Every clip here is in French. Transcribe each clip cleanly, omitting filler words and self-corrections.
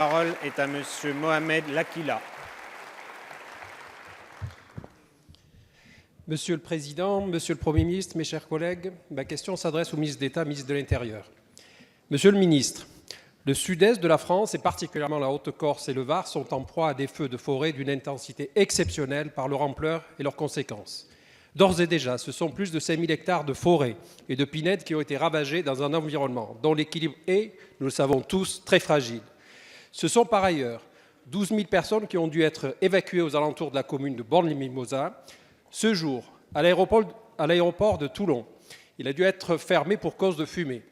La parole est à Monsieur Mohamed Lakila. Monsieur le Président, Monsieur le Premier ministre, mes chers collègues, ma question s'adresse au ministre d'État, ministre de l'Intérieur. Monsieur le ministre, le sud-est de la France, et particulièrement la Haute-Corse et le Var, sont en proie à des feux de forêt d'une intensité exceptionnelle par leur ampleur et leurs conséquences. D'ores et déjà, ce sont plus de 5000 hectares de forêt et de pinèdes qui ont été ravagés dans un environnement dont l'équilibre est, nous le savons tous, très fragile. Ce sont par ailleurs 12 000 personnes qui ont dû être évacuées aux alentours de la commune de Bornes-les-Mimosas. Ce jour, à l'aéroport de Toulon, il a dû être fermé pour cause de fumée.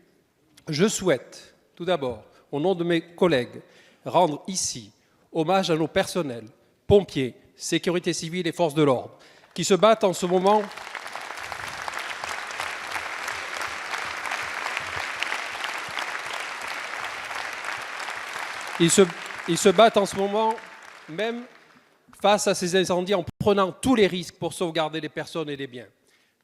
Je souhaite, tout d'abord, au nom de mes collègues, rendre ici hommage à nos personnels, pompiers, sécurité civile et forces de l'ordre, qui se battent en ce moment Ils se battent en ce moment même face à ces incendies en prenant tous les risques pour sauvegarder les personnes et les biens.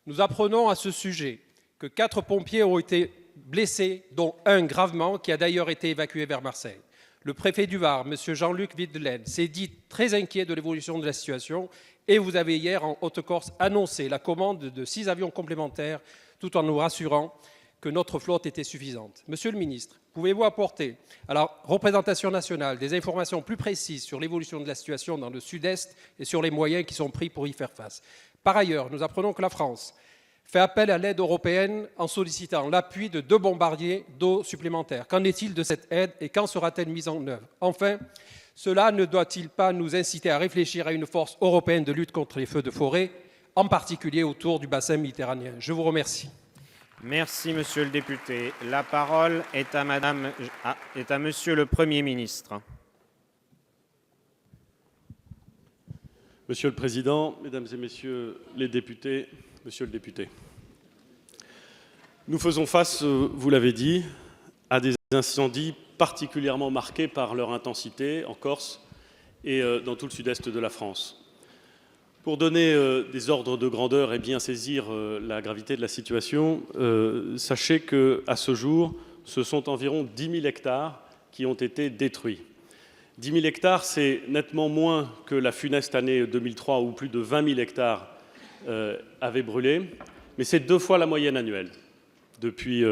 Nous apprenons à ce sujet que 4 pompiers ont été blessés, dont un gravement, qui a d'ailleurs été évacué vers Marseille. Le préfet du Var, M. Jean-Luc Videlaine, s'est dit très inquiet de l'évolution de la situation et vous avez hier, en Haute-Corse, annoncé la commande de 6 avions complémentaires, tout en nous rassurant que notre flotte était suffisante. Monsieur le ministre, pouvez-vous apporter à la représentation nationale des informations plus précises sur l'évolution de la situation dans le sud-est et sur les moyens qui sont pris pour y faire face? Par ailleurs, nous apprenons que la France fait appel à l'aide européenne en sollicitant l'appui de 2 bombardiers d'eau supplémentaires. Qu'en est-il de cette aide et quand sera-t-elle mise en œuvre? Enfin, cela ne doit-il pas nous inciter à réfléchir à une force européenne de lutte contre les feux de forêt, en particulier autour du bassin méditerranéen? Je vous remercie. Merci, Monsieur le député. La parole est à Monsieur le Premier ministre. Monsieur le Président, Mesdames et Messieurs les députés, Monsieur le député, nous faisons face, vous l'avez dit, à des incendies particulièrement marqués par leur intensité en Corse et dans tout le sud-est de la France. Pour donner des ordres de grandeur et bien saisir la gravité de la situation, sachez qu'à ce jour, ce sont environ 10 000 hectares qui ont été détruits. 10 000 hectares, c'est nettement moins que la funeste année 2003 où plus de 20 000 hectares avaient brûlé, mais c'est 2 fois la moyenne annuelle depuis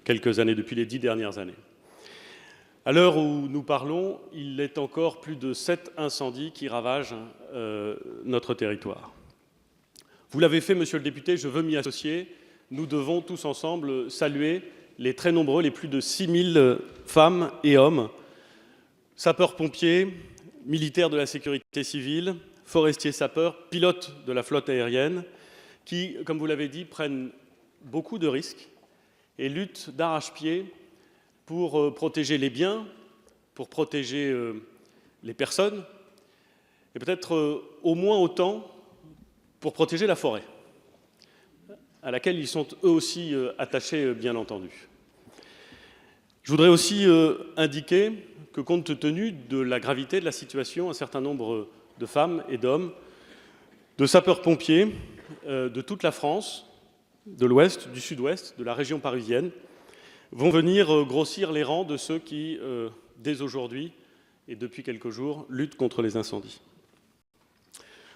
quelques années, depuis les 10 dernières années. À l'heure où nous parlons, il est encore plus de 7 incendies qui ravagent notre territoire. Vous l'avez fait, Monsieur le député, je veux m'y associer. Nous devons tous ensemble saluer les très nombreux, les plus de 6 000 femmes et hommes, sapeurs-pompiers, militaires de la sécurité civile, forestiers sapeurs, pilotes de la flotte aérienne, qui, comme vous l'avez dit, prennent beaucoup de risques et luttent d'arrache-pied pour protéger les biens, pour protéger les personnes, et peut-être au moins autant pour protéger la forêt, à laquelle ils sont eux aussi attachés, bien entendu. Je voudrais aussi indiquer que, compte tenu de la gravité de la situation, un certain nombre de femmes et d'hommes, de sapeurs-pompiers de toute la France, de l'Ouest, du Sud-Ouest, de la région parisienne, vont venir grossir les rangs de ceux qui, dès aujourd'hui et depuis quelques jours, luttent contre les incendies.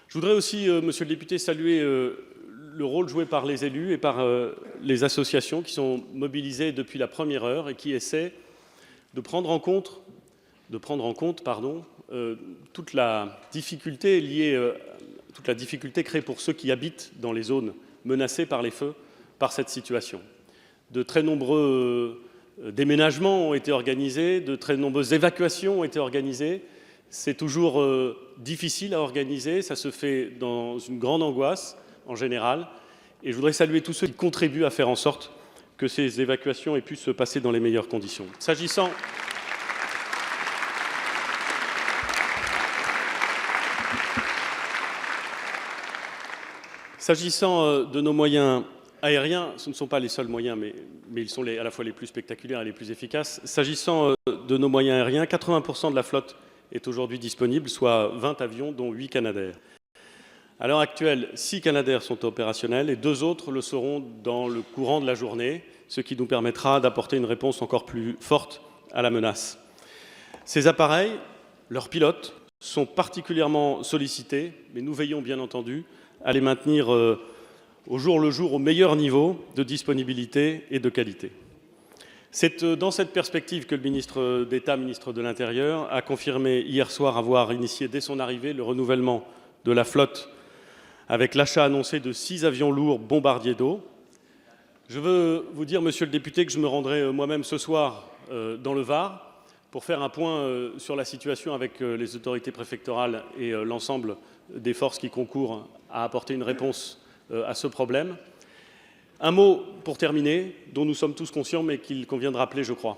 Je voudrais aussi, Monsieur le député, saluer le rôle joué par les élus et par les associations qui sont mobilisées depuis la première heure et qui essaient de prendre en compte toute la difficulté créée pour ceux qui habitent dans les zones menacées par les feux, par cette situation. De très nombreux déménagements ont été organisés, de très nombreuses évacuations ont été organisées. C'est toujours difficile à organiser, ça se fait dans une grande angoisse en général. Et je voudrais saluer tous ceux qui contribuent à faire en sorte que ces évacuations aient pu se passer dans les meilleures conditions. S'agissant de nos moyens aériens, ce ne sont pas les seuls moyens, mais ils sont à la fois les plus spectaculaires et les plus efficaces. S'agissant de nos moyens aériens, 80% de la flotte est aujourd'hui disponible, soit 20 avions, dont 8 Canadair. À l'heure actuelle, 6 Canadair sont opérationnels et 2 autres le seront dans le courant de la journée, ce qui nous permettra d'apporter une réponse encore plus forte à la menace. Ces appareils, leurs pilotes, sont particulièrement sollicités, mais nous veillons bien entendu à les maintenir au jour le jour au meilleur niveau de disponibilité et de qualité. C'est dans cette perspective que le ministre d'État, ministre de l'Intérieur, a confirmé hier soir avoir initié dès son arrivée le renouvellement de la flotte avec l'achat annoncé de 6 avions lourds bombardiers d'eau. Je veux vous dire, monsieur le député, que je me rendrai moi-même ce soir dans le Var pour faire un point sur la situation avec les autorités préfectorales et l'ensemble des forces qui concourent à apporter une réponse à ce problème. Un mot pour terminer, dont nous sommes tous conscients, mais qu'il convient de rappeler, je crois.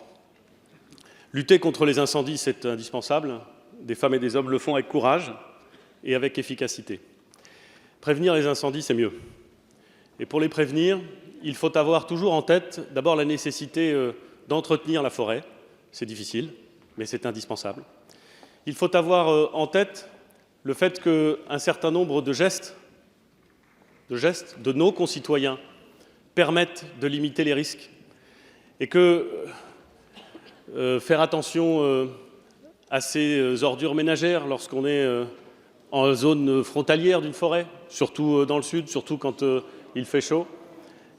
Lutter contre les incendies, c'est indispensable. Des femmes et des hommes le font avec courage et avec efficacité. Prévenir les incendies, c'est mieux. Et pour les prévenir, il faut avoir toujours en tête d'abord la nécessité d'entretenir la forêt. C'est difficile, mais c'est indispensable. Il faut avoir en tête le fait qu'un certain nombre de gestes de nos concitoyens permettent de limiter les risques et que faire attention à ces ordures ménagères lorsqu'on est en zone frontalière d'une forêt, surtout dans le sud, surtout quand il fait chaud,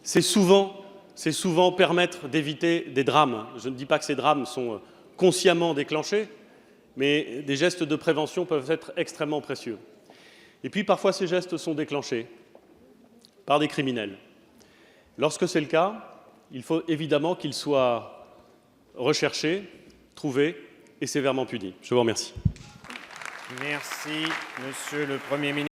c'est souvent permettre d'éviter des drames. Je ne dis pas que ces drames sont consciemment déclenchés, mais des gestes de prévention peuvent être extrêmement précieux. Et puis parfois ces gestes sont déclenchés par des criminels. Lorsque c'est le cas, il faut évidemment qu'ils soient recherchés, trouvés et sévèrement punis. Je vous remercie. Merci, Monsieur le Premier ministre.